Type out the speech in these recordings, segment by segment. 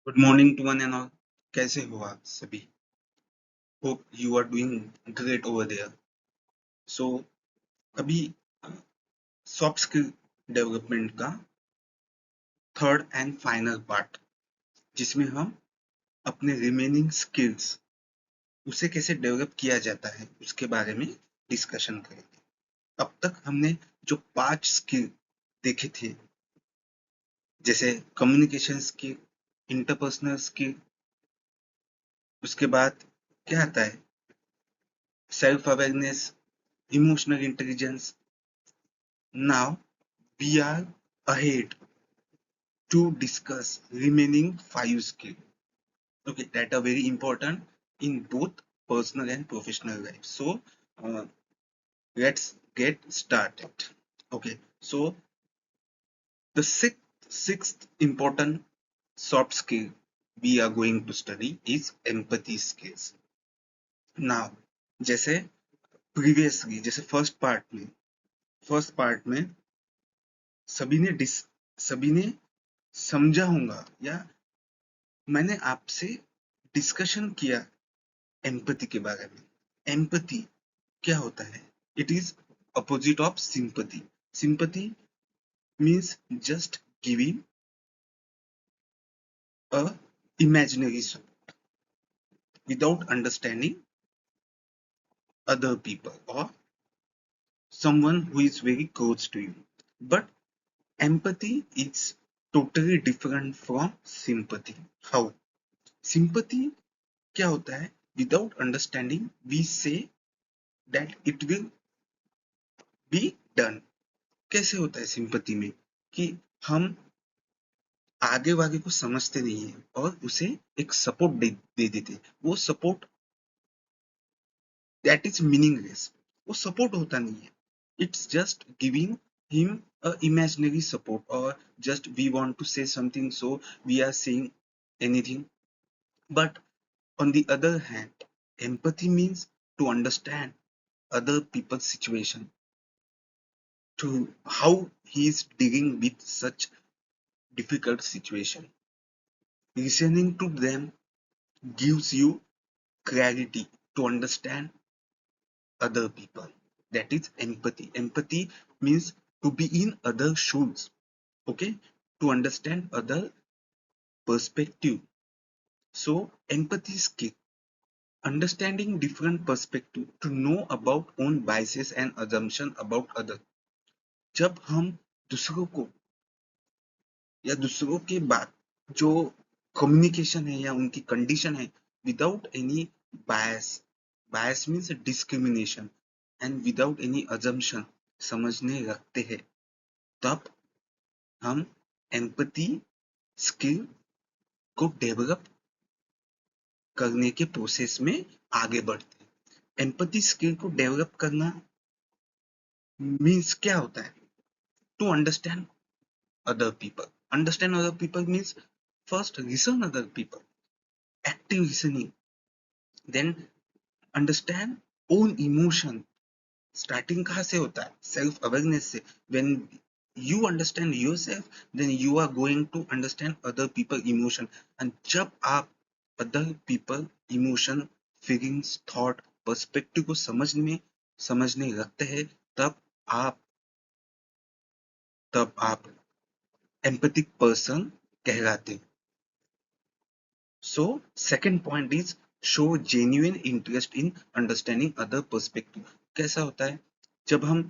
Good morning to one and all. कैसे हो आप सभी? Hope you are doing great over there. So अभी सॉफ्ट स्किल डेवलपमेंट का थर्ड एंड फाइनल पार्ट, जिसमें हम अपने रिमेनिंग स्किल्स उसे कैसे डेवलप किया जाता है उसके बारे में डिस्कशन करेंगे। अब तक हमने जो 5 स्किल देखे थे, जैसे कम्युनिकेशन स्किल, इंटरपर्सनल स्किल, उसके बाद क्या आता है, self awareness, emotional intelligence. Now we are ahead to discuss remaining 5 skills. Okay, that are very important in both personal and professional life. So uh, let's get started. Okay, so the sixth important soft skill we are going to study is empathy skills. Now, जैसे previously, जैसे first part में सभी ने dish सभी ने समझा होगा, या मैंने आपसे डिस्कशन किया एम्पैथी के बारे में। एम्पैथी क्या होता है? It is opposite of sympathy. Sympathy means just giving a imaginary support without understanding other people or someone who is very close to you. But empathy is totally different from sympathy. How? Sympathy क्या होता है? Without understanding, we say that it will be done. कैसे होता है sympathy में कि हम आगे वागे को समझते नहीं है और उसे एक सपोर्ट दे देते हैं। वो सपोर्ट दैट इज मीनिंगलेस। वो सपोर्ट होता नहीं है। It's just giving him a imaginary support, और just we want to say something, so we are saying anything. But on the other hand, empathy means to understand other people's situation, to how he is dealing with such difficult situation. Listening to them gives you clarity to understand other people. That is empathy. Empathy means to be in other shoes, okay, to understand other perspective. So empathy is key. Understanding different perspective, to know about own biases and assumption about other. जब हम दूसरों को या दूसरों के बात जो communication है या उनकी कंडीशन है, without any bias, bias means discrimination, and without any assumption समझने लगते हैं, तब हम एम्पैथी स्किल को डेवलप करने के प्रोसेस में आगे बढ़ते हैं। एम्पैथी स्किल को डेवलप करना मीन्स क्या होता है? To understand other people. Understand other people means first listen other people, active listening, then understand own emotion. Starting कहाँ से होता है? Self awareness से. When you understand yourself, then you are going to understand other people emotion. And जब आप other people emotion, feelings, thought, perspective को समझने लगते हैं, आप तब आप empathic person कहलाते हैं। So, second point is show genuine interest in understanding other perspective. कैसा होता है? जब हम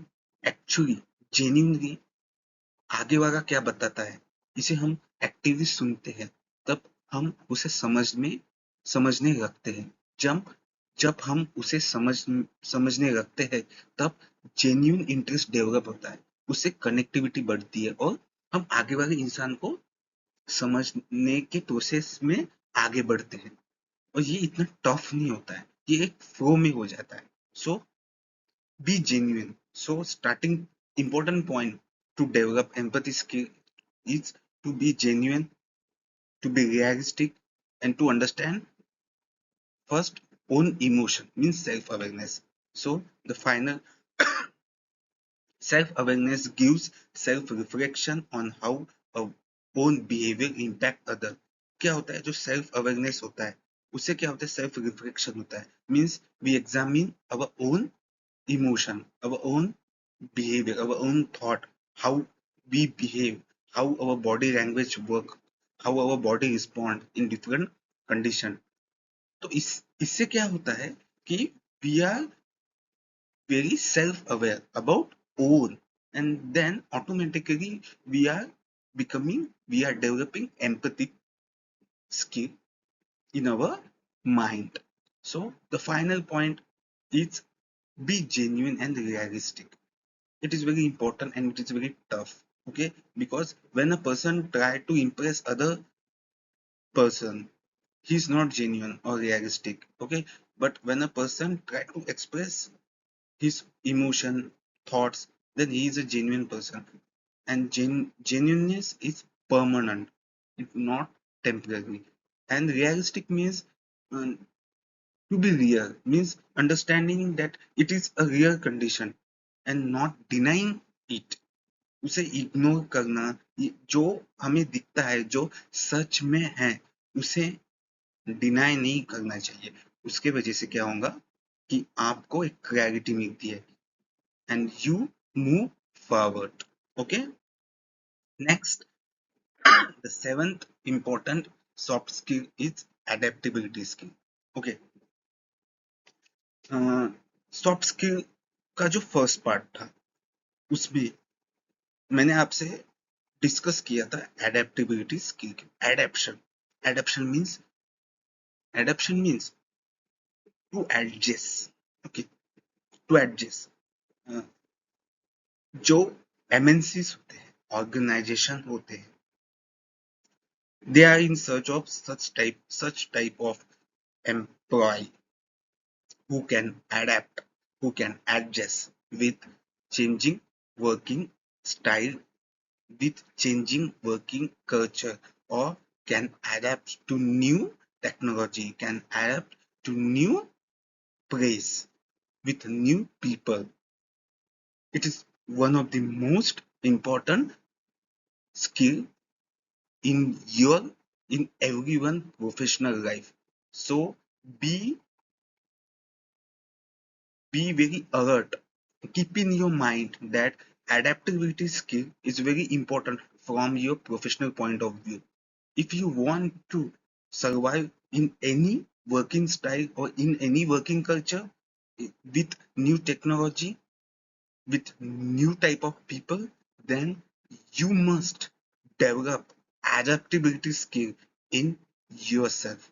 actually genuinely आगे वाला क्या बताता है, इसे हम एक्टिवली सुनते हैं, तब हम उसे समझने लगते हैं। जब जब हम उसे समझने लगते हैं, तब जेन्युइन इंटरेस्ट डेवलप होता है, उससे कनेक्टिविटी बढ़ती है और हम आगे वाले इंसान को समझने के प्रोसेस में आगे बढ़ते हैं। और ये इतना टफ नहीं होता है, ये एक फ्लो में हो जाता है। So be genuine. So starting important point to develop empathy skill is to be genuine, to be realistic, and to understand first own emotion means self-awareness. So the final self-awareness gives self-reflection on how our own behavior impact others. क्या होता है, जो self awareness होता है उससे क्या होता है, सेल्फ रिफ्लेक्शन होता है, means we examine our own emotion, our own behavior, our own thought, how we behave, how our body language work, how our body respond in different condition. तो इससे क्या होता है कि we are very self-aware about own, and then automatically we are developing empathic skill in our mind. So the final point is be genuine and realistic. It is very important and it is very tough, okay, because when a person try to impress other person, he is not genuine or realistic, okay, but when a person try to express his emotion, thoughts, then he is a genuine person, and genuineness is permanent, it's not temporary. And realistic means um, to be real, means understanding that it is a real condition and not denying it, उसे ignore करना, जो हमें दिखता है, जो सच में है, उसे डिनाई नहीं करना चाहिए। उसके वजह से क्या होगा कि आपको एक क्लैरिटी मिलती है and you move forward. Okay, next, the seventh important soft skill is adaptability skill. Okay, soft skill का जो फर्स्ट पार्ट था उसमें मैंने आपसे डिस्कस किया था एडेप्टेबिलिटी स्किल की। Adaption, adaption means to adjust, okay, to adjust. जो एमएनसीज होते हैं, ऑर्गेनाइजेशन होते हैं, they are in search of such type of employee who can adapt, who can adjust with changing working style, with changing working culture, or can adapt to new technology, can adapt to new place with new people. It is one of the most important skill in your in everyone professional life. So be be very alert. Keep in your mind that adaptability skill is very important from your professional point of view. If you want to survive in any working style or in any working culture with new technology, with new type of people, then you must develop adaptability skill in yourself.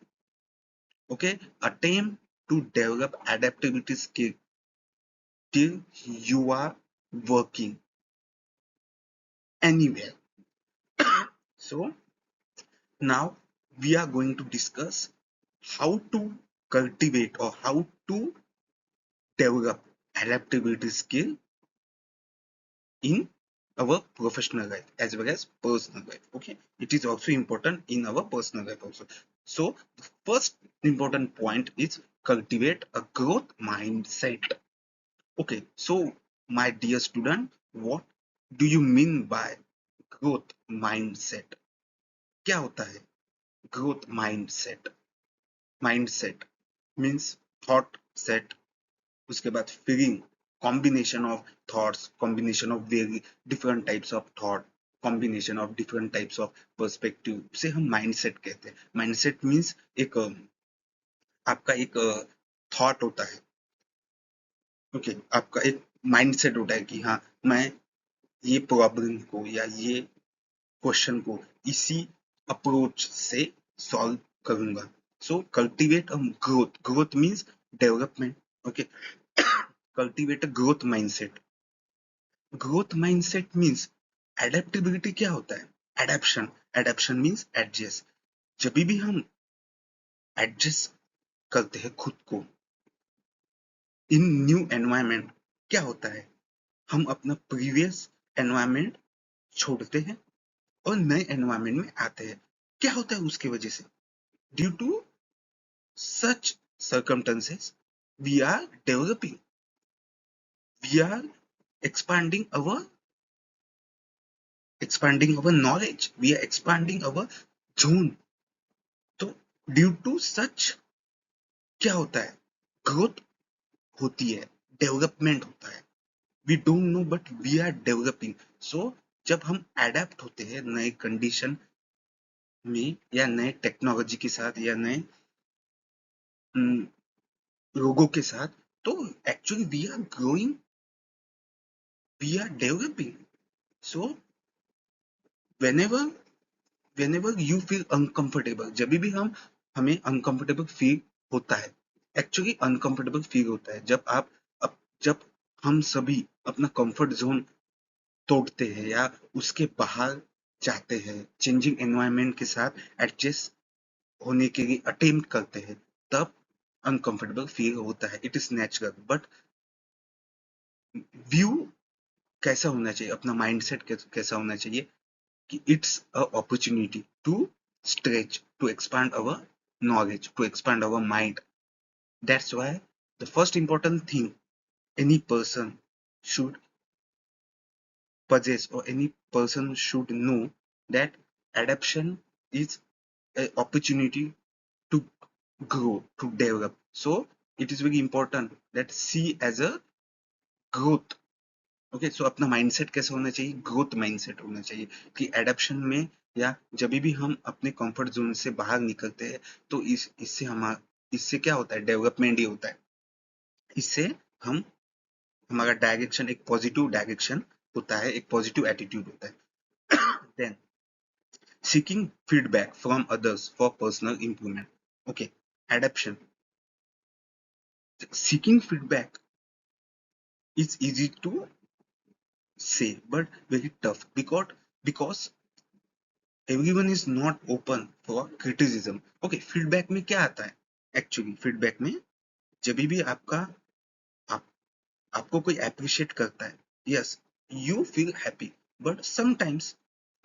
Okay, attempt to develop adaptability skill till you are working anywhere. So now we are going to discuss how to cultivate or how to develop adaptability skill in our professional life as well as personal life. Okay, it is also important in our personal life also. So the first important point is cultivate a growth mindset. Okay, so my dear student, what do you mean by growth mindset? क्या होता है growth mindset? Mindset means thought set, उसके बाद feeling, combination of thoughts, combination of very different types of thought, combination of different types of perspective से हम mindset कहते हैं। Mindset means एक आपका एक थॉट होता है, ओके, आपका एक माइंडसेट होता है कि हाँ, मैं ये प्रॉब्लम को या ये क्वेश्चन को इसी अप्रोच से सॉल्व करूंगा। So cultivate a growth, growth means development, okay, cultivate a growth mindset. Growth mindset means adaptability क्या होता है, एडेप्शन, एडेप्शन मीन्स एडजस्ट। जब भी हम एडजस्ट करते हैं खुद को इन न्यू एनवायरमेंट, क्या होता है, हम अपना प्रीवियस एनवायरमेंट छोड़ते हैं और नए एनवायरमेंट में आते हैं। क्या होता है उसकी वजह से, due to such circumstances we are developing, we are expanding our expanding our knowledge, we are expanding our zone, due to such क्या होता है, ग्रोथ होती है, डेवलपमेंट होता है। We don't know but we are developing. So जब हम adapt होते हैं नए कंडीशन में या नए टेक्नोलॉजी के साथ या नए लोगों के साथ, तो actually we are growing, we are developing. So whenever whenever you feel uncomfortable, जब भी हम हमें अनकंफर्टेबल फील होता है, एक्चुअली अनकंफर्टेबल फील होता है जब जब हम सभी अपना कंफर्ट जोन तोड़ते हैं या उसके बाहर जाते हैं, चेंजिंग एनवायरनमेंट के साथ एडजस्ट होने के लिए अटेम्प्ट करते हैं, तब अनकंफर्टेबल फील होता है। It is natural, but view कैसा होना चाहिए, अपना माइंडसेट कैसा होना चाहिए कि it's a opportunity to stretch, to expand our knowledge, to expand our mind. That's why the first important thing any person should possess or any person should know that adaptation is an opportunity to grow, to develop. So it is very important that see as a growth. Okay, so अपना mindset कैसा होना चाहिए, growth mindset होना चाहिए कि adaption में या जब भी हम अपने कंफर्ट जोन से बाहर निकलते हैं, तो इससे क्या होता है, डेवलपमेंट ही होता है। इससे हम हमारा डायरेक्शन एक पॉजिटिव डायरेक्शन होता है, एक पॉजिटिव एटीट्यूड होता है। Then seeking feedback from others for personal improvement. Okay, adaption, seeking feedback is easy to say but very tough because everyone is not open for criticism. Okay, feedback में क्या आता है, actually feedback में जब भी आप, आपको कोई अप्रिशिएट करता है, yes, you feel happy, but sometimes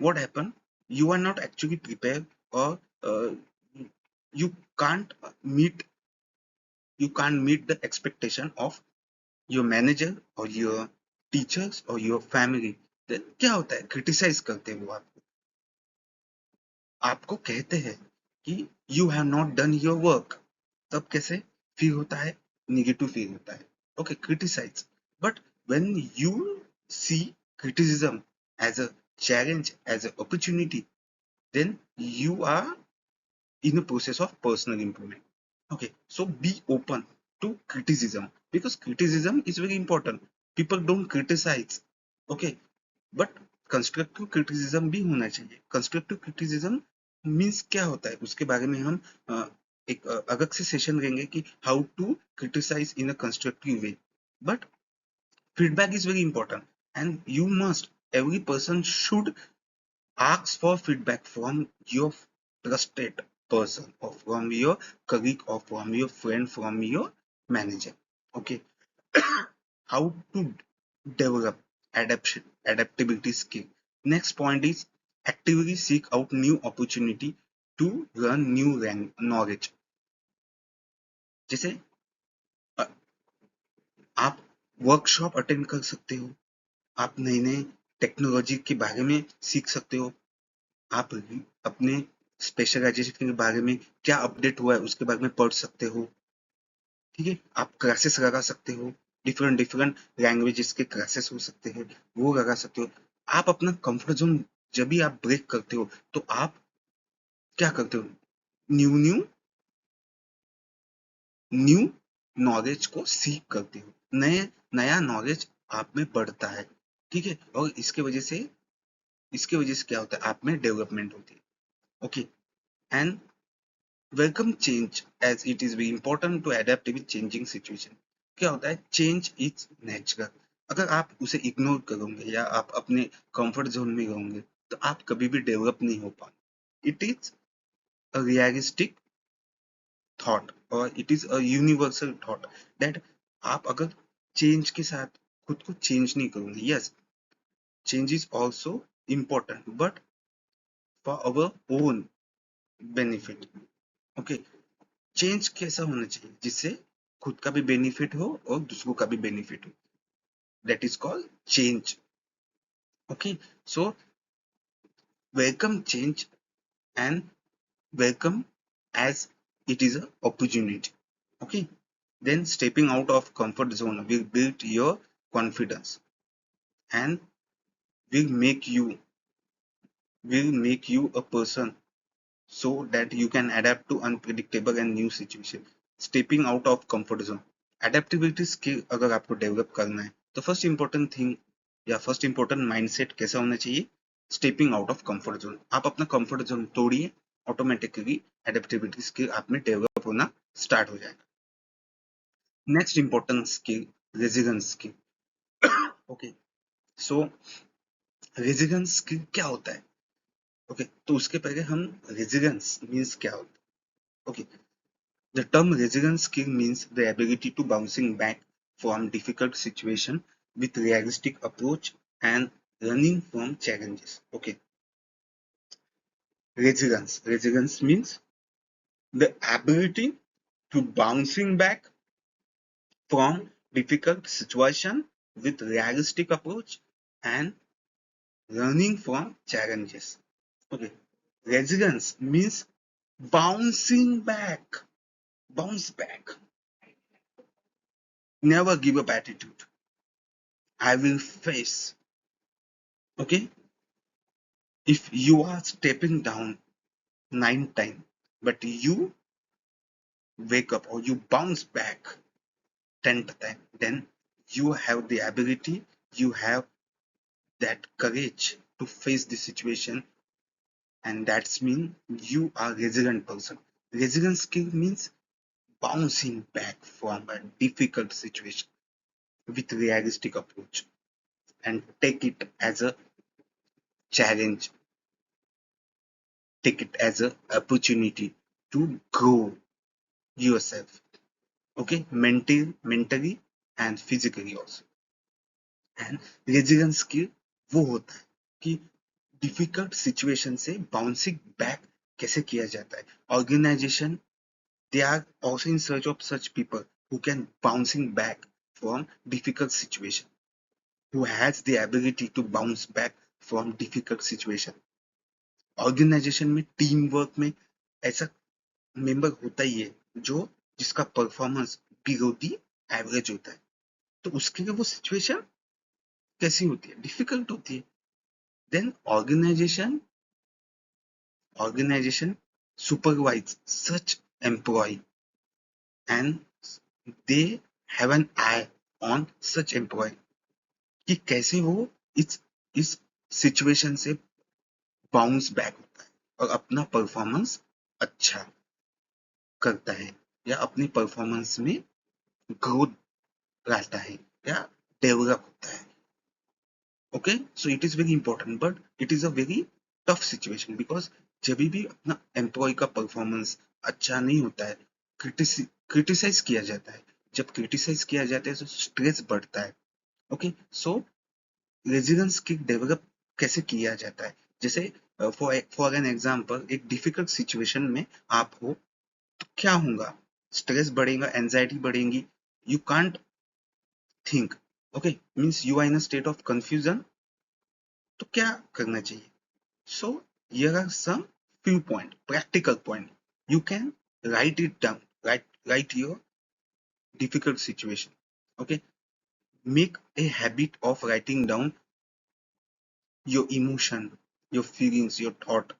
what happen, you are not actually prepare और you can't meet you can't meet the expectation of your manager or your teachers or your family. Then क्या होता है, criticise करते हैं वो आपको कहते हैं कि you have not done your work, तब कैसे फील होता है, निगेटिव फील होता है। Okay, criticise, but when you see criticism as a challenge, as an opportunity, then you are in the process of personal improvement. Okay, so be open to criticism because criticism is very important. People don't criticize, okay, but constructive criticism भी होना चाहिए। Constructive criticism means क्या होता है, उसके बारे में हम एक अलग से सेशन लेंगे कि how to criticise in a constructive way. But feedback is very important and you must, every person should ask for feedback from your trusted person or from your colleague or from your friend, from your manager. Okay, how to develop adaptability skill. Next point is actively seek out new opportunity to learn new knowledge. जैसे अ, आप workshop attend कर सकते हो, आप नए नए technology के बारे में सीख सकते हो, आप अपने स्पेशलाइजेशन के बारे में क्या अपडेट हुआ है उसके बारे में पढ़ सकते हो। ठीक है, आप क्लासेस लगा सकते हो, डिफरेंट डिफरेंट लैंग्वेजेस के क्लासेस हो सकते हैं, वो लगा सकते हो। आप अपना कंफर्ट जोन जब भी आप ब्रेक करते हो, तो आप क्या करते हो, न्यू न्यू न्यू नॉलेज को सीख करते हो, नया नॉलेज आप में बढ़ता है। ठीक है, और इसके वजह से क्या होता है, आप में डेवलपमेंट होती है। Okay, and welcome change as it is very important to adapt with changing situation. क्या होता है, चेंज इज नेचुरल। अगर आप उसे इग्नोर करोगे या आप अपने कंफर्ट जोन में रहोगे, तो आप कभी भी डेवलप नहीं हो पाओगे। It is a realistic thought और it is a universal thought that आप अगर चेंज के साथ खुद को चेंज नहीं करोगे, yes, change is also important but for our own benefit. Okay, change कैसा होना चाहिए जिससे खुद का भी बेनिफिट हो और दूसरों का भी बेनिफिट हो, that is called change. Okay, so welcome change and welcome as it is an opportunity. Okay, then stepping out of comfort zone will build your confidence and will make you a person so that you can adapt to unpredictable and new situation. Stepping out of comfort zone, adaptability skill अगर आपको develop करना है तो first important thing या first important mindset कैसा होना चाहिए? Stepping out of comfort zone. आप अपना कंफर्ट जोन तोड़िए, ऑटोमेटिकली एडेप्टेबिलिटी स्किल आप में डेवलप होना स्टार्ट हो जाएगा. Next important skill, resilience skill. Okay, so resilience skill क्या होता है? ओके, तो उसके पहले हम रेजिलेंस मीन्स क्या होता है? Okay, the term resilience skill means the ability to bouncing back from difficult situation with realistic approach and running from challenges. Okay, resilience means the ability to bouncing back from difficult situation with realistic approach and running from challenges. Okay, resilience means bouncing back, bounce back, never give up attitude. I will face. Okay, if you are stepping down 9 times, but you wake up or you bounce back 10th time, then you have the ability, you have that courage to face the situation, and that's mean you are resilient person. Resilient skill means bouncing back from a difficult situation with realistic approach and take it as a challenge, take it as an opportunity to grow yourself. Okay, mentally and physically also. And resilience skill वो होता है कि difficult situation से bouncing back कैसे किया जाता है. Organisation, they are also in search of such people who can bouncing back from difficult situation, who has the ability to bounce back from difficult situation. Organisation में, team work में ऐसा member होता ही है जो जिसका परफॉर्मेंस बिलो दी एवरेज होता है. तो उसके लिए वो सिचुएशन कैसी होती है? डिफिकल्ट होती है. Then organization supervise such employee and they have an eye on such employee कि कैसे वो इस सिचुएशन से बाउंस बैक होता है और अपना परफॉर्मेंस अच्छा करता है या अपनी परफॉर्मेंस में ग्रोथ लाता है या डेवलप होता है. Okay, so it is very important, but it is a very tough situation because जब भी अपना एम्प्लॉय का परफॉर्मेंस अच्छा नहीं होता है, क्रिटिसाइज किया जाता है. जब क्रिटिसाइज किया जाता है तो स्ट्रेस बढ़ता है. ओके, सो रेजिलेंस की डेवलप कैसे किया जाता है? जैसे फॉर एन एग्जांपल, एक डिफिकल्ट सिचुएशन में आप हो तो क्या होगा? स्ट्रेस बढ़ेगा, एंजाइटी बढ़ेगी, you can't think. Okay, means you are in a state of confusion. तो क्या करना चाहिए? So here are some few point, practical point. You can write it down, write your difficult situation. Okay, make a habit of writing down your emotion, your feelings, your thought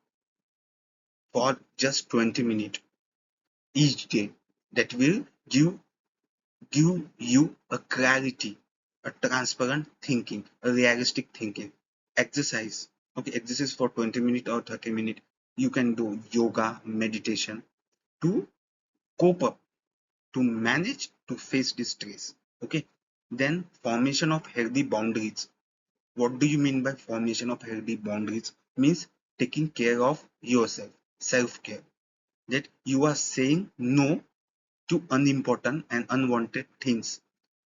for just 20 minutes each day. That will give you a clarity, a transparent thinking, a realistic thinking. Exercise. Okay, exercise for 20 minutes or 30 minutes. You can do yoga, meditation to cope up, to manage, to face the stress. Okay, then formation of healthy boundaries. What do you mean by formation of healthy boundaries? Means taking care of yourself, self-care. That you are saying no to unimportant and unwanted things.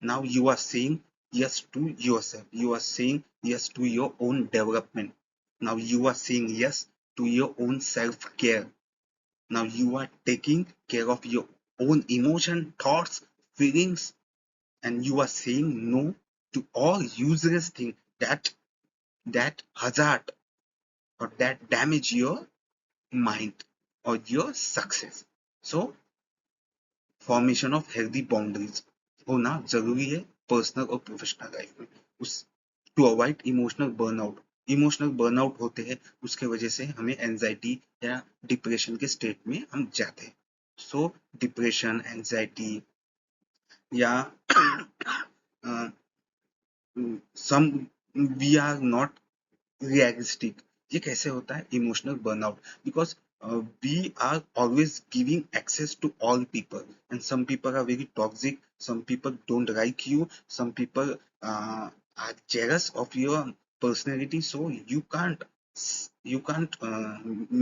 Now you are saying yes to yourself. You are saying yes to your own development. Now you are saying yes to your own self-care. Now you are taking care of your own emotion, thoughts, feelings, and you are saying no to all useless things that hazard or that damage your mind or your success. So formation of healthy boundaries होना जरूरी है personal और professional life में, उस to avoid emotional burnout. Emotional burnout होते हैं, उसके वजह से हमें एंजाइटी या डिप्रेशन के स्टेट में हम जाते हैं। सो डिप्रेशन, एंजाइटी या सम वी आर नॉट रियलिस्टिक, ये कैसे होता है emotional burnout? Because we are always giving access to all people, and some people are very toxic, some people don't like you, some people are jealous of your personality, so you can't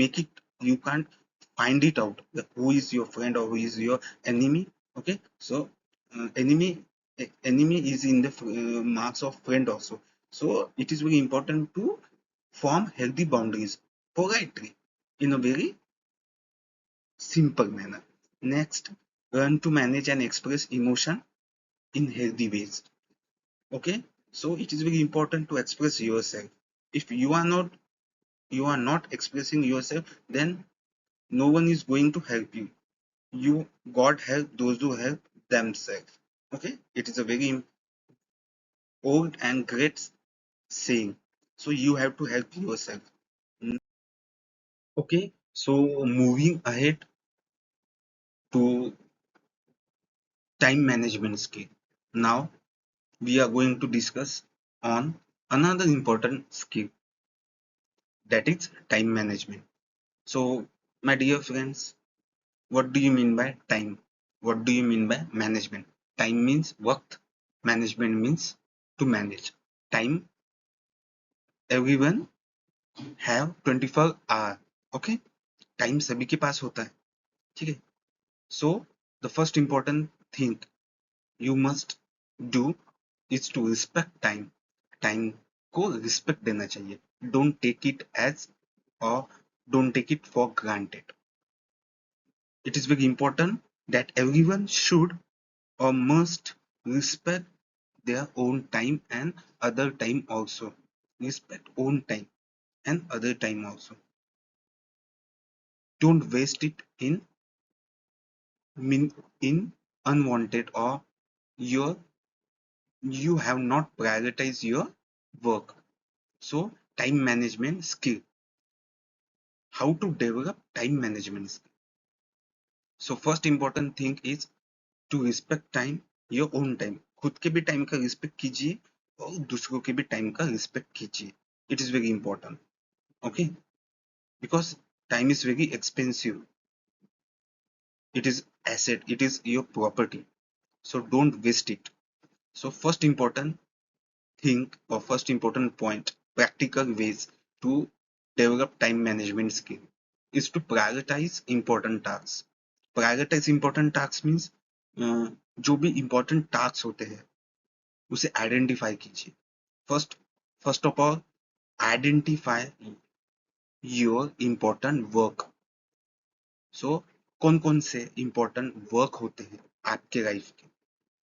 make it, you can't find it out that who is your friend or who is your enemy. Okay, so enemy is in the marks of friend also. So it is very important to form healthy boundaries politely in a very simple manner. Next, learn to manage and express emotion in healthy ways. Okay, so it is very important to express yourself. If you are not expressing yourself, then no one is going to help you. God help those who help themselves. Okay, it is a very old and great saying. So you have to help yourself. Okay, so moving ahead to time management skill. Now we are going to discuss on another important skill, that is time management. So my dear friends, what do you mean by time? What do you mean by management? Time means work, management means to manage. Time, everyone have 24 hour. Okay, time सभी के पास होता है, ठीक है? So the first important thing you must do is to respect time. Time को respect देना चाहिए. Don't take it as और don't take it for granted. It is very important that everyone should or must respect their own time and other time also. Respect own time and other time also. Don't waste it in unwanted or your you have not prioritized your work. So time management skill. How to develop time management skill? So first important thing is to respect time, your own time. खुद के भी time का respect कीजिए और दूसरों के भी time का रिस्पेक्ट कीजिए. It is very important. Okay, because time is very expensive. It is asset. It is your property. So don't waste it. So first important thing or first important point, practical ways to develop time management skill is to prioritize important tasks. Prioritize important tasks means जो भी important tasks होते हैं उसे identify कीजिए. First of all identify your important work. So कौन कौन से important work होते हैं आपके लाइफ के,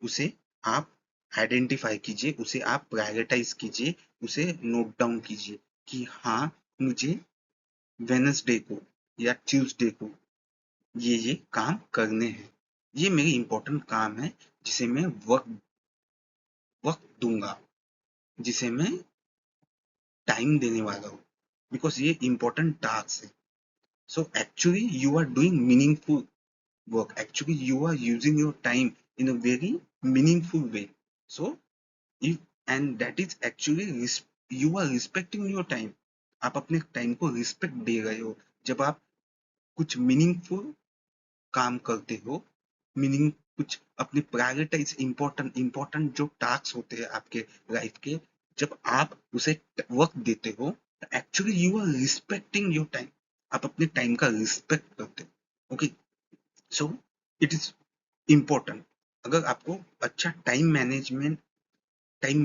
उसे आप आइडेंटिफाई कीजिए, उसे आप प्रायोरिटाइज कीजिए, उसे नोट डाउन कीजिए कि हाँ, मुझे वेनसडे को या ट्यूसडे को ये काम करने हैं. ये मेरी इम्पोर्टेंट काम है जिसे मैं वक्त दूंगा, जिसे मैं टाइम देने वाला हूँ, बिकॉज ये इम्पोर्टेंट टास्क है. So actually you are doing meaningful work. Actually, you are using your time in a very meaningful way. So, if and that is actually you are respecting your time. आप अपने time को respect दे रहे हो जब आप कुछ meaningful काम करते हो. मीनिंग कुछ अपने प्रायोरिटाइज इम्पोर्टेंट जो टास्क होते हैं आपके लाइफ के, जब आप उसे वक्त देते हो, actually you are respecting your time. आप अपने टाइम का रिस्पेक्ट करते हो. Okay, so it is important. अगर आपको अच्छा टाइम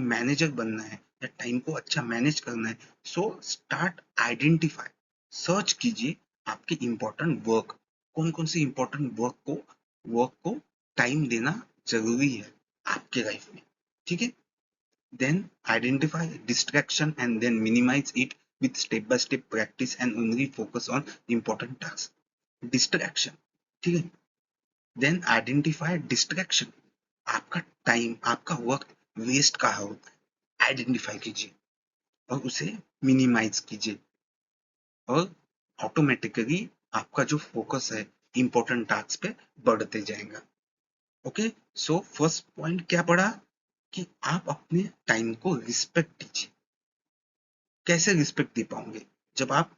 मैनेजर बनना है या टाइम को अच्छा मैनेज करना है, सो स्टार्ट आइडेंटिफाई, सर्च कीजिए आपके इम्पोर्टेंट वर्क, कौन कौन से इम्पोर्टेंट वर्क को टाइम देना जरूरी है आपके लाइफ में. ठीक है, then identify distraction and then minimise it with step by step practice and only focus on important tasks. Distraction. ठीक है। देन आइडेंटिफाई डिस्ट्रैक्शन, आपका टाइम, आपका वक्त वेस्ट कहाँ होता है, आइडेंटिफाई कीजिए और उसे मिनिमाइज कीजिए, और ऑटोमेटिकली आपका जो फोकस है इंपॉर्टेंट टास्क पे बढ़ते जाएगा। ओके, सो फर्स्ट पॉइंट क्या पड़ा कि आप अपने टाइम को रिस्पेक्ट दीजिए। कैसे रिस्पेक्ट दे पाओगे? जब आप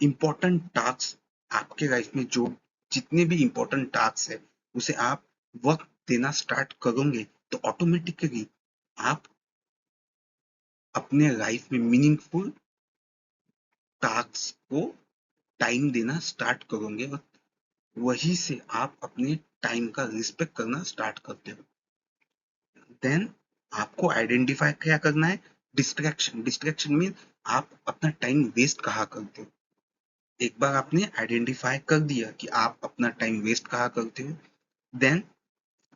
इंपॉर्टेंट टास्क आपके लाइफ में जो जितने भी इंपॉर्टेंट टास्क है उसे आप वक्त देना स्टार्ट करोगे तो ऑटोमेटिकली आप अपने लाइफ में मीनिंगफुल टास्क को टाइम देना स्टार्ट करोगे, और वहीं से आप अपने टाइम का रिस्पेक्ट करना स्टार्ट करते हो। देन आपको आइडेंटिफाई क्या करना है? डिस्ट्रैक्शन। डिस्ट्रैक्शन मीन आप अपना टाइम वेस्ट कहाँ करते हो। एक बार आपने आइडेंटिफाई कर दिया कि आप अपना टाइम वेस्ट कहाँ करते हो, देन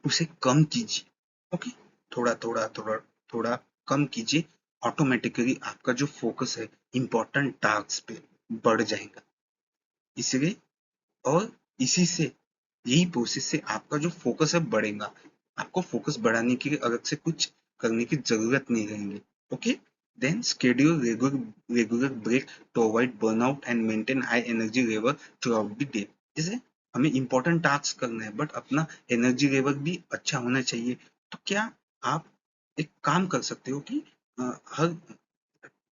उसे कम कीजिए। ओके, थोड़ा थोड़ा थोड़ा थोड़ा कम कीजिए, ऑटोमेटिकली आपका जो फोकस है इंपॉर्टेंट टास्क पे बढ़ जाएगा। इसलिए, और इसी से, यही प्रोसेस से आपका जो फोकस है बढ़ेगा। आपको फोकस बढ़ाने के लिए अलग से कुछ करने की जरूरत नहीं रहेगी। Okay, then schedule regular break to avoid burnout and maintain high energy level throughout the day। जैसे हमें इंपॉर्टेंट टास्क करना है बट अपना एनर्जी लेवल भी अच्छा होना चाहिए, तो क्या आप एक काम कर सकते हो कि हर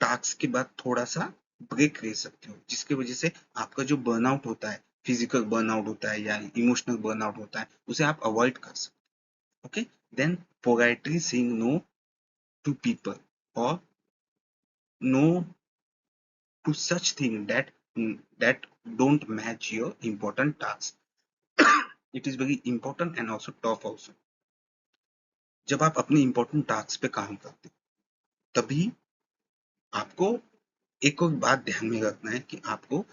टास्क के बाद थोड़ा सा ब्रेक ले सकते हो, जिसकी वजह से आपका जो बर्नआउट होता है, फिजिकल बर्नआउट होता है या इमोशनल बर्नआउट होता है, उसे आप अवॉइड कर सकते हो। Okay, then politely saying no to people और no to such thing that don't match your important task। it is very important and also tough also। जब आप अपने important task पे काम करते हो तभी आपको एक और बात ध्यान में रखना है कि आपको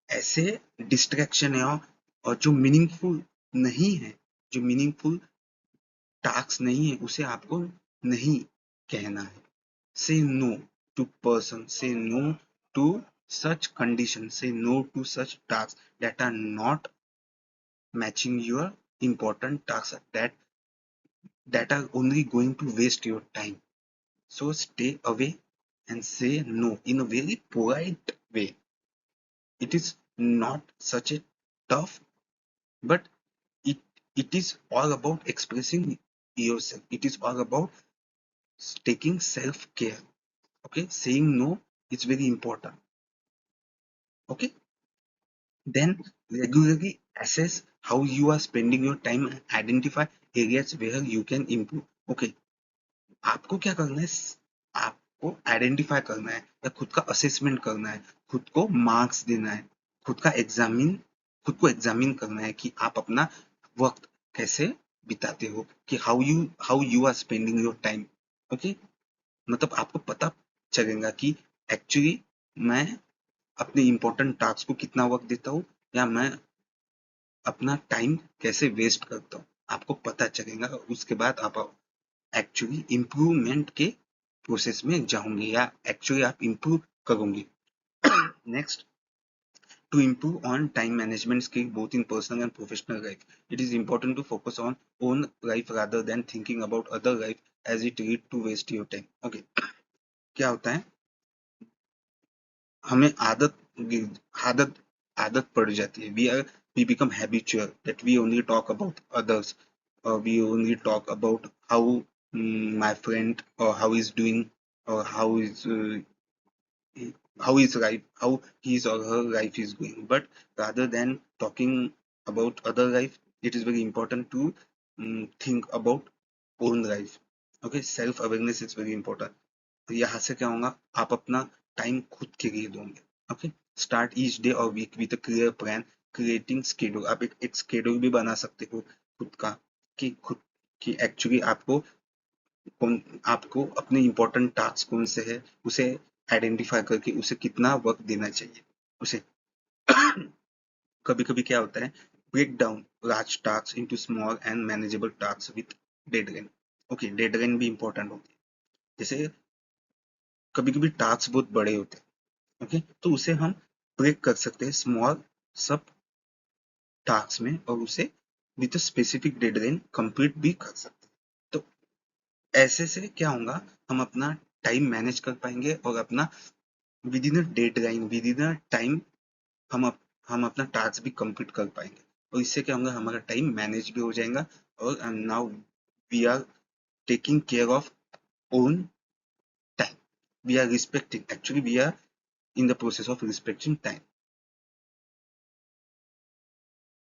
ऐसे डिस्ट्रैक्शन है और जो मीनिंगफुल नहीं है, जो मीनिंगफुल टास्क नहीं है, उसे आपको नहीं कहना है। Say no to person, say no to such conditions, say no to such tasks that are not matching your important tasks, that are only going to waste your time. So stay away and say no in a very polite way. It is not such a tough, but it it is all about expressing yourself. It is all about taking self care. Okay, saying no is very important. Okay, then regularly assess how you are spending your time and identify areas where you can improve। Okay, आपको क्या करना है? आपको identify करना है या खुद का असेसमेंट करना है, खुद को मार्क्स देना है, खुद को एग्जामिन करना है कि आप अपना वक्त कैसे बिताते हो, कि how you are spending your time. Okay, मतलब आपको पता चलेगा कि एक्चुअली मैं अपने इंपॉर्टेंट टास्क को कितना वक्त देता हूँ या मैं अपना टाइम कैसे वेस्ट करता हूँ, आपको पता चलेगा। उसके बाद आप एक्चुअली इम्प्रूवमेंट के प्रोसेस में जाओगे या एक्चुअली आप इम्प्रूव करोगे। Next, to improve on time management skill both in personal and professional life, it is important to focus on own life rather than thinking about other life as it lead to waste your time। okay, क्या होता है, हमें आदत आदत पड़ जाती है। we become habitual that we only talk about others, or we only talk about how my friend or how he's doing, or how his life, how his or her life is going, but rather than talking about other life, it is very important to think about own life। okay, self awareness is very important। तो यहाँ से क्या होगा, आप अपना time खुद के लिए दोगे। ओके, स्टार्ट ईच डे और week with a clear plan, creating schedule. आप एक स्केड्यूल भी बना सकते हो खुद का, कि खुद कि एक्चुअली आपको अपने इंपॉर्टेंट टास्क कौन से है उसे आइडेंटिफाई करके उसे कितना वक्त देना चाहिए उसे। कभी कभी क्या होता है, break down large task into small and manageable task with deadline. Okay, deadline भी इंपॉर्टेंट होती है। जैसे कभी कभी टास्क बहुत बड़े होते हैं, ओके, तो उसे हम ब्रेक कर सकते हैं स्मॉल सब टास्क में और उसे विद स्पेसिफिक डेडलाइन कंप्लीट भी कर सकते हैं। तो ऐसे से क्या होगा, हम अपना टाइम मैनेज कर पाएंगे और अपना with in a deadline, with in a time हम अपना टास्क भी कंप्लीट कर पाएंगे। और इससे क्या होगा, हमारा टाइम मैनेज भी हो जाएगा और now we are taking care of own time. We are respecting, actually we are in the process of respecting time.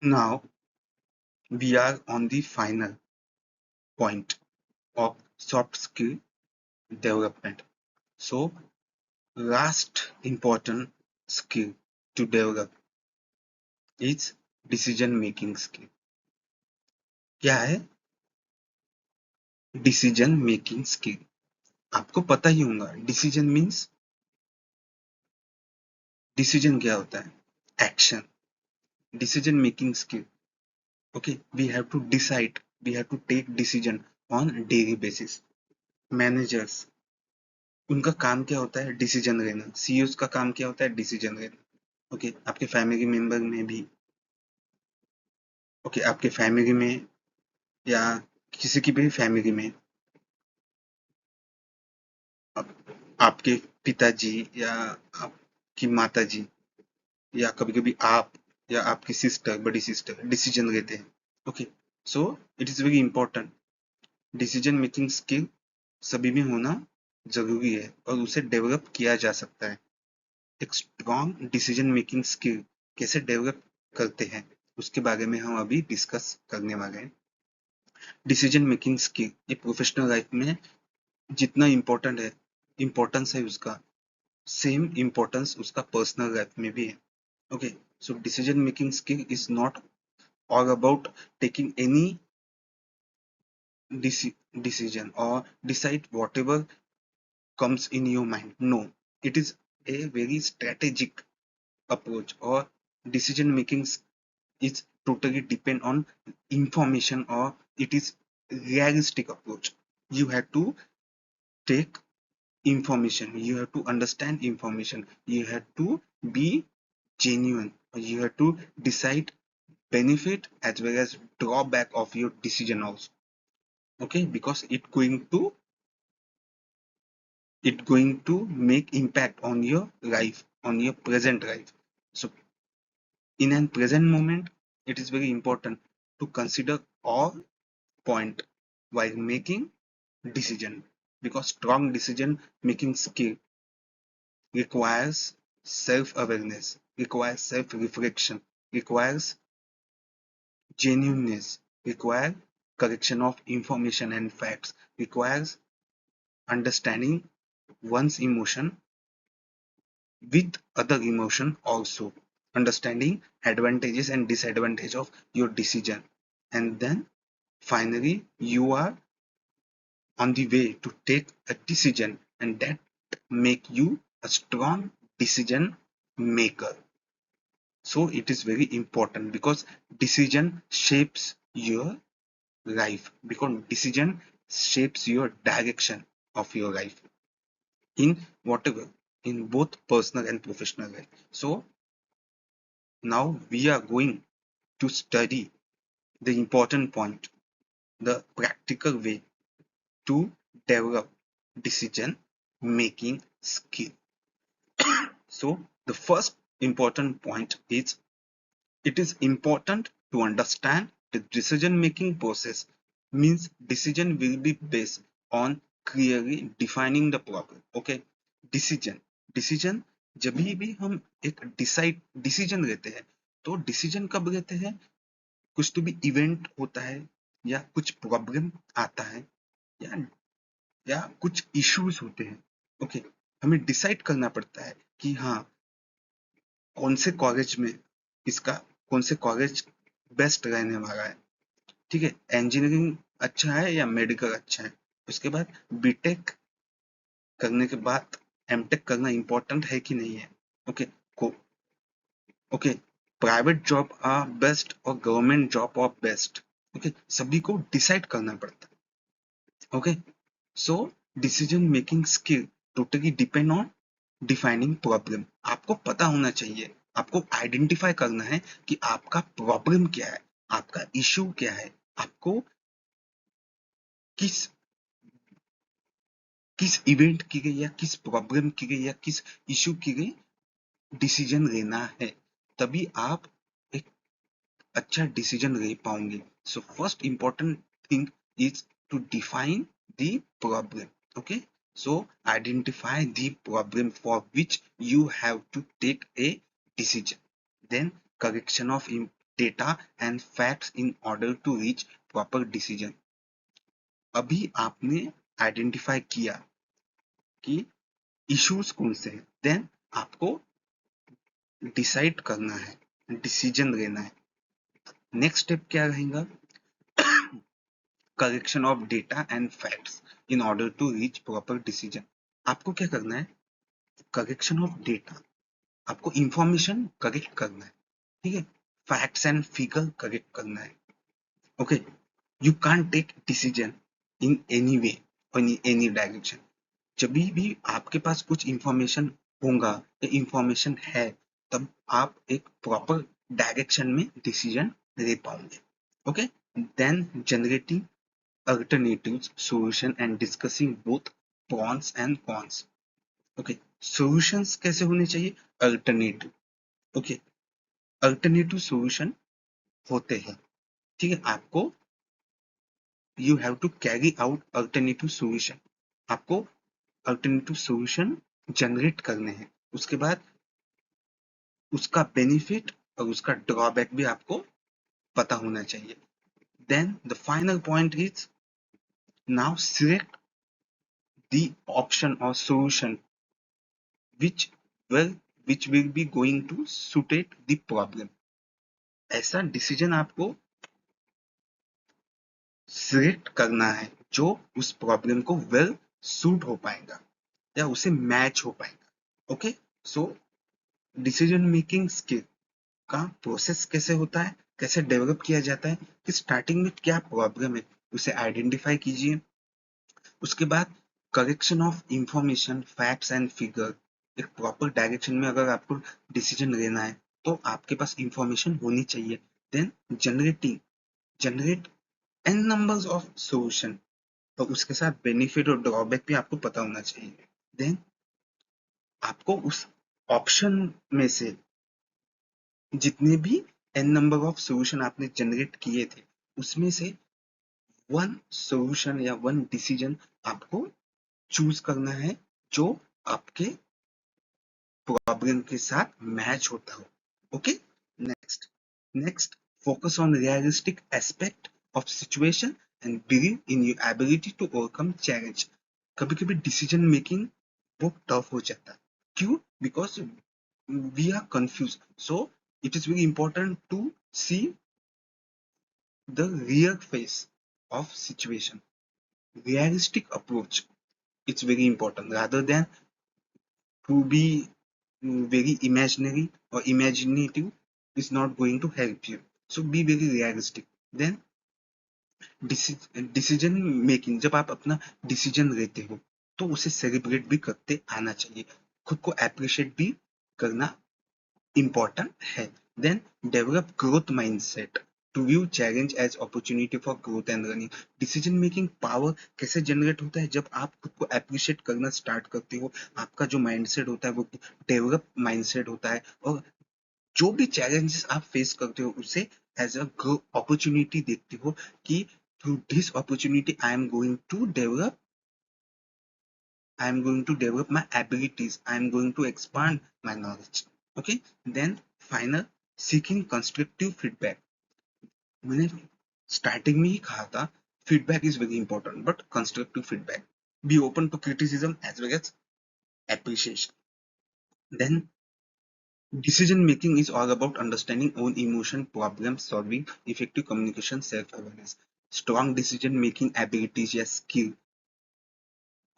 Now we are on the final point of soft skill development. So last important skill to develop is decision making skill. क्या है decision making skill? आपको पता ही होगा decision means, decision क्या होता है? Action. Decision making skill, okay, we have to decide, we have to take decision on daily basis. Managers, उनका काम क्या होता है? डिसीजन लेना. सीईओज का काम क्या होता है? डिसीजन लेना. ओके, आपके फैमिली मेंबर में भी, ओके, आपके फैमिली में या किसी की भी फैमिली में आपके पिताजी या आपकी माताजी या कभी कभी आप या आपकी सिस्टर, बड़ी सिस्टर डिसीजन लेते हैं. Okay, so it is very important. Decision making skill सभी में होना जरूरी है और उसे डेवलप किया जा सकता है. एक स्ट्रॉन्ग डिसीजन मेकिंग स्किल कैसे डेवलप करते हैं उसके बारे में हम अभी डिस्कस करने वाले हैं. डिसीजन मेकिंग स्किल ये प्रोफेशनल लाइफ में जितना इम्पोर्टेंट है, इम्पोर्टेंस है उसका, सेम इम्पोर्टेंस उसका पर्सनल लाइफ में भी है. Okay, so decision making skill is not all about taking any decision or decide whatever comes in your mind. No, it is a very strategic approach, or decision making is totally depend on information, or it is realistic approach. You have to take information, you have to understand information, you have to be genuine, you have to decide benefit as well as drawback of your decision also. Okay, because it going to make impact on your life, on your present life. So in an present moment, it is very important to consider all point while making decision, because strong decision making skill requires self-awareness, requires self-reflection, requires genuineness, requires correction of information and facts, requires understanding one's emotion with other emotion also, understanding advantages and disadvantages of your decision, and then finally you are on the way to take a decision, and that make you a strong decision maker. So it is very important because decision shapes your life, because decision shapes your direction of your life in whatever, in both personal and professional life. So now we are going to study the important point, the practical way to develop decision making skill. So the first important point is, it is important to understand the decision making process, means decision will be based on clearly defining the problem. Okay, decision जब भी हम एक decision लेते हैं, तो decision कब लेते हैं? कुछ तो भी इवेंट होता है या कुछ प्रॉब्लम आता है या कुछ इश्यूज होते हैं. ओके, हमें डिसाइड करना पड़ता है कि हाँ, कौन से कॉलेज में इसका, कौन से कॉलेज बेस्ट रहने वाला है. ठीक है, इंजीनियरिंग अच्छा है या मेडिकल अच्छा है. उसके बाद बीटेक करने के बाद एमटेक करना इंपॉर्टेंट है कि नहीं है. ओके, को okay, private job are best और government job are best. Okay, सभी को डिसाइड करना पड़ता है. Okay, so decision making skill totally depend on defining problem. आपको पता होना चाहिए आपको आइडेंटिफाई करना है कि आपका प्रॉब्लम क्या है, आपका इश्यू क्या है, आपको किस किस इवेंट की गई या किस प्रॉब्लम की गई या किस इश्यू की गई डिसीजन लेना है, तभी आप एक अच्छा डिसीजन ले पाओगे. So first important thing is to define the problem. Okay, so identify the problem for which you have to take a decision, then correction of data and facts in order to reach proper decision. अभी आपने identify किया कि issues कौन से हैं, then आपको decide करना है, डिसीजन लेना है. नेक्स्ट स्टेप क्या रहेगा? Correction of data and facts in order to reach proper decision. आपको क्या करना है? करेक्शन ऑफ डेटा, आपको इंफॉर्मेशन करेक्ट करना है, ठीक है. फैक्ट्स एंड फिगर करेक्ट करना है. Okay, you can't take decision in any way और इन एनी डायरेक्शन. जब भी आपके पास कुछ इंफॉर्मेशन होगा या इंफॉर्मेशन है, तब आप एक प्रॉपर डायरेक्शन में डिसीजन ले पाओगे. Okay, then generating alternatives solution and discussing both pros and cons. Okay, solutions कैसे होने चाहिए? Alternative. Okay, alternative solution होते हैं, ठीक है. आपको you have to carry out alternative solution. आपको alternative solution generate करने हैं. उसके बाद उसका बेनिफिट और उसका ड्रॉबैक भी आपको पता होना चाहिए. Then the final point is now select the option or solution which will which will be going to suited the problem. ऐसा डिसीजन आपको सिलेक्ट करना है जो उस प्रॉब्लम को वेल सूट हो पाएगा या उसे मैच हो पाएगा. Okay, so decision making skill का प्रोसेस कैसे होता है, कैसे डेवलप किया जाता है, कि स्टार्टिंग में क्या प्रॉब्लम है उसे आइडेंटिफाई कीजिए. उसके बाद correction of information, facts and figure. एक प्रॉपर डायरेक्शन में अगर आपको डिसीजन लेना है तो आपके पास इंफॉर्मेशन होनी चाहिए. Then generate an numbers of solution, और उसके साथ बेनिफिट और ड्रॉबैक भी आपको पता होना चाहिए. देन आपको उस ऑप्शन में से जितने भी एन नंबर ऑफ सॉल्यूशन आपने जनरेट किए थे, उसमें से वन सॉल्यूशन या वन डिसीजन आपको चूज करना है जो आपके प्रॉब्लम के साथ मैच होता हो. Okay, next focus on realistic aspect of situation and believe in your ability to overcome challenge. कभी कभी डिसीजन मेकिंग बहुत टफ हो जाता है. क्यों? Because we are confuse. So it is very important to see the real face of situation. Realistic approach, it's very important rather than to be very imaginary or imaginative is not going to help you. So be very realistic. Then decision making, जब आप अपना decision लेते हो तो उसे celebrate भी करते आना चाहिए, खुद को एप्रिशिएट भी करना important है. Then develop growth mindset to view challenge as opportunity for growth and learning. Decision making power कैसे जनरेट होता है? जब आप खुद को अप्रिशिएट करना स्टार्ट करते हो, आपका जो माइंडसेट होता है वो डेवलप माइंडसेट होता है, और जो भी चैलेंजेस आप फेस करते हो उसे एज अ अपॉर्चुनिटी देखते हो कि through this opportunity I am going to develop my abilities, I am going to expand my knowledge. Okay, then final, seeking constructive feedback. मैंने स्टार्टिंग में ही कहा था, feedback is very important, but constructive feedback. Be open to criticism as well as appreciation. Then decision making is all about understanding own emotion, problem solving, effective communication, self awareness. Strong decision making abilities या skill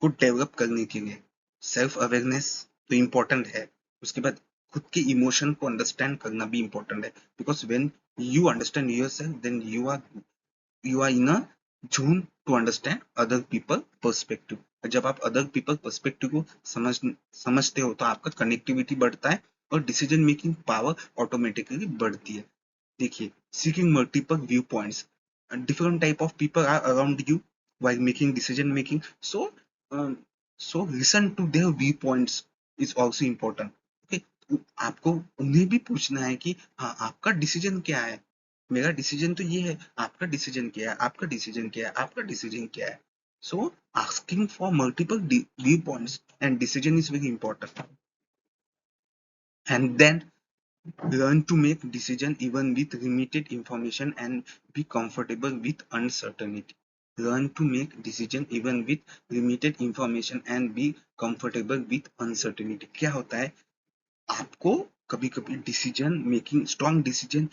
को develop करने के लिए self awareness तो important है. उसके बाद खुद के इमोशन को अंडरस्टैंड करना भी इम्पोर्टेंट है, because when you understand yourself then you are in a zone to understand other people perspective. जब आप अदर पीपल पर्सपेक्टिव को समझते हो तो आपका कनेक्टिविटी बढ़ता है और डिसीजन मेकिंग पावर ऑटोमेटिकली बढ़ती है। देखिए, seeking multiple view points, different type of people are around you while making decision making, so listen to their viewpoints is also important. Okay, आपको उन्हें भी पूछना है कि हाँ, आपका डिसीजन क्या है, मेरा डिसीजन तो ये है, आपका डिसीजन क्या है, आपका डिसीजन क्या है, आपका डिसीजन क्या है। So asking for multiple viewpoints and decision is very important. And then learn to make decision even with limited information and be comfortable with uncertainty. Learn to make decision even with limited information and be comfortable with uncertainty. क्या होता है, आपको कभी कभी decision making, strong decision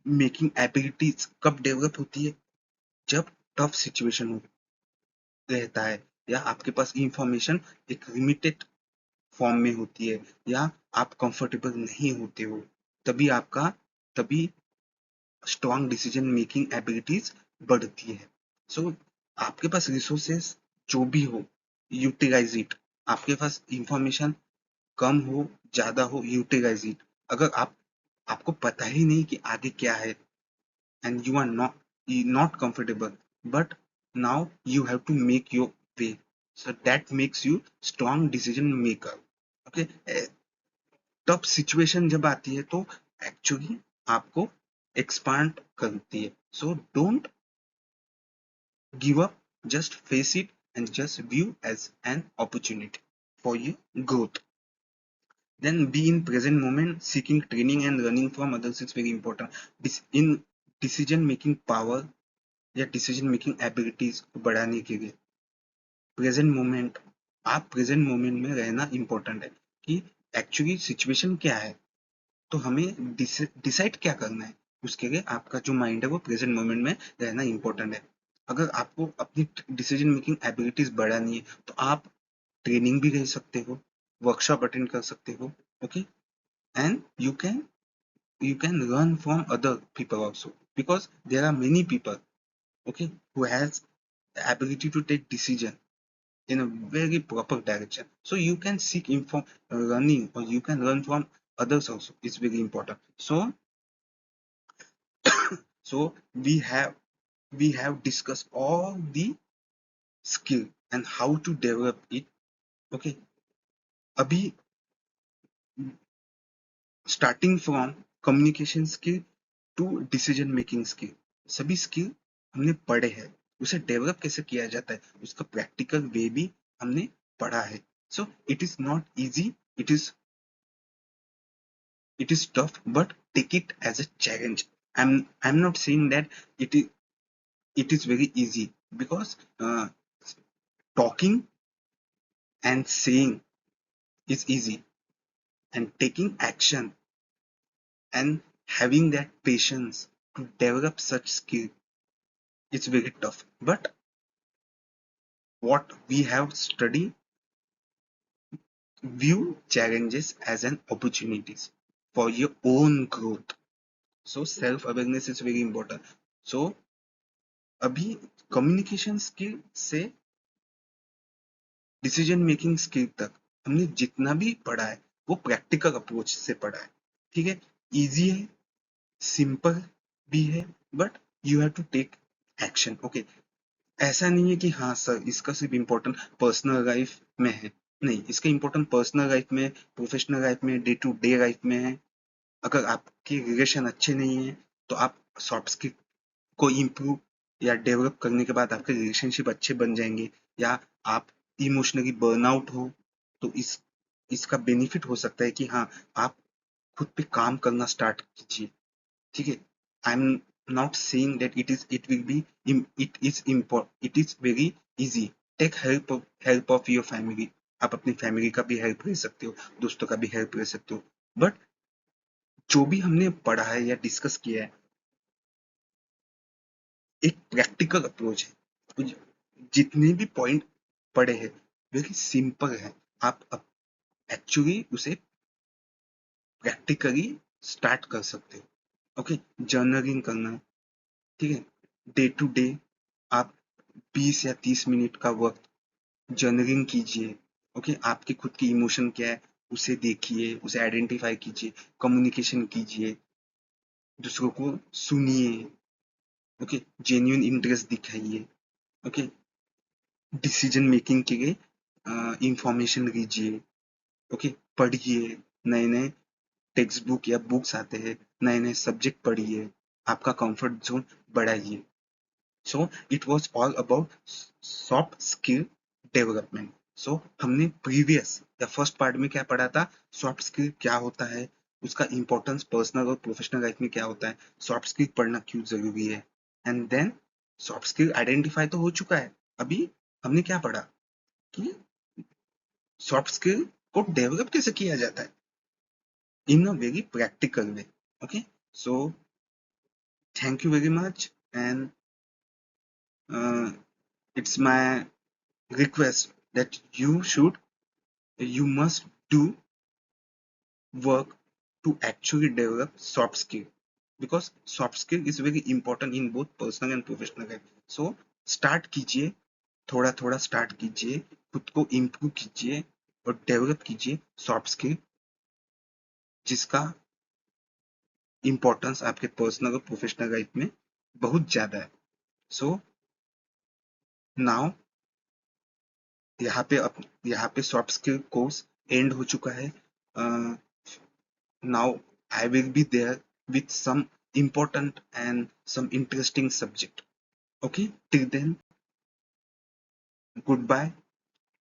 making abilities कब develop होती है, जब टफ सिचुएशन रहता है या आपके पास इंफॉर्मेशन एक लिमिटेड फॉर्म में होती है या आप कंफर्टेबल नहीं होते हो, तभी तभी स्ट्रॉन्ग डिसीजन मेकिंग एबिलिटीज बढ़ती है। सो आपके पास रिसोर्सेस जो भी हो, यूटिलाइज इट। आपके पास इंफॉर्मेशन कम हो, ज्यादा हो, यूटिलाइज इट। अगर आपको पता ही नहीं कि आगे क्या है and you are not comfortable, but now you have to make your way, so that makes you strong decision maker. Okay, tough situation जब आती है तो एक्चुअली आपको एक्सपांड करती है। So don't give up, just face it and just view as an opportunity for your growth. Then be in present moment. Seeking training and learning from others is very important. In decision making power या decision making abilities को बढ़ाने के लिए present moment, आप present moment में रहना important है कि एक्चुअली सिचुएशन क्या है, तो हमें डिसाइड क्या करना है, उसके लिए आपका जो माइंड है वो प्रेजेंट मोमेंट में रहना इंपॉर्टेंट है। अगर आपको अपनी डिसीजन मेकिंग एबिलिटीज बढ़ानी है तो आप ट्रेनिंग भी ले सकते हो, वर्कशॉप अटेंड कर सकते हो। Okay, and you can learn from other people also, because there are many people, okay, who has the ability to take decision in a very proper direction. So you can seek learning, or you can learn from others also. It's very important. So we have discussed all the skill and how to develop it. Okay, अभी starting from communication skill to decision making skill, सभी skill हमने पढ़े हैं। उसे develop कैसे किया जाता है उसका प्रैक्टिकल वे भी हमने पढ़ा है। सो it is not easy, it is tough, but take it as a challenge. I'm not saying that it is very easy, because talking and saying is easy, and taking action and having that patience to develop such skill, it's very tough. But what we have studied, view challenges as an opportunities for your own growth. So self awareness is very important. So अभी communication skill से decision making skill तक हमने जितना भी पढ़ा है वो practical approach से पढ़ा है। ठीक है, इजी है, सिंपल भी है, but you have to take action. Okay, ऐसा नहीं है कि हाँ सर इसका सिर्फ इम्पोर्टेंट पर्सनल लाइफ में है, नहीं, इसका इम्पोर्टेंट पर्सनल लाइफ में, प्रोफेशनल लाइफ में, डे टू डे लाइफ में है। अगर आपके रिलेशन अच्छे नहीं है तो आप सॉफ्ट स्किल को इम्प्रूव या डेवलप करने के बाद आपके रिलेशनशिप अच्छे बन जाएंगे। या आप इमोशनली बर्नआउट हो तो इसका बेनिफिट हो सकता है कि हाँ, आप खुद पे काम करना स्टार्ट कीजिए। ठीक है, I am not saying that it is very easy. Take help of your family. आप अपनी फैमिली का भी हेल्प ले सकते हो, दोस्तों का भी हेल्प ले सकते हो, बट जो भी हमने पढ़ा है या डिस्कस किया है एक प्रैक्टिकल अप्रोच है। तो जितने भी पॉइंट पढ़े हैं वेरी सिंपल है, आप एक्चुअली उसे प्रैक्टिकली स्टार्ट कर सकते हो। ओके, जर्नलिंग करना, ठीक है, डे टू डे आप 20 या 30 मिनट का वक्त जर्नलिंग कीजिए। ओके, आपके खुद की इमोशन क्या है उसे देखिए, उसे आइडेंटिफाई कीजिए, कम्युनिकेशन कीजिए, दूसरों को सुनिए, ओके, जेन्युइन इंटरेस्ट दिखाइए, ओके, डिसीजन मेकिंग के लिए इंफॉर्मेशन लीजिए, ओके, पढ़िए, नए नए टेक्स्ट बुक या बुक्स आते हैं, नए नए सब्जेक्ट पढ़िए, आपका कंफर्ट जोन बढ़ाइए. So it was all about soft skill development. So हमने प्रीवियस या फर्स्ट पार्ट में क्या पढ़ा था, सॉफ्ट स्किल क्या होता है, उसका इंपॉर्टेंस पर्सनल और प्रोफेशनल लाइफ में क्या होता है, सॉफ्ट स्किल पढ़ना क्यों जरूरी है, and then soft skill identify तो हो चुका है. अभी हमने क्या पढ़ा कि सॉफ्ट स्किल को डेवलप कैसे किया जाता है in a very practical way. Okay, so thank you very much, and uh, it's my request that you must do work to actually develop soft skill, because soft skill is very important in both personal and professional life. So start कीजिए, थोड़ा थोड़ा start कीजिए, खुद को improve कीजिए और develop कीजिए soft skill, जिसका इम्पोर्टेंस आपके पर्सनल और प्रोफेशनल लाइफ में बहुत ज्यादा है. सो नाउ यहाँ पे सॉफ्ट स्किल कोर्स एंड हो चुका है. Now I will be there with some important and some interesting subject. Okay, till then, goodbye,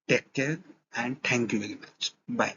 take care, and thank you very much. Bye.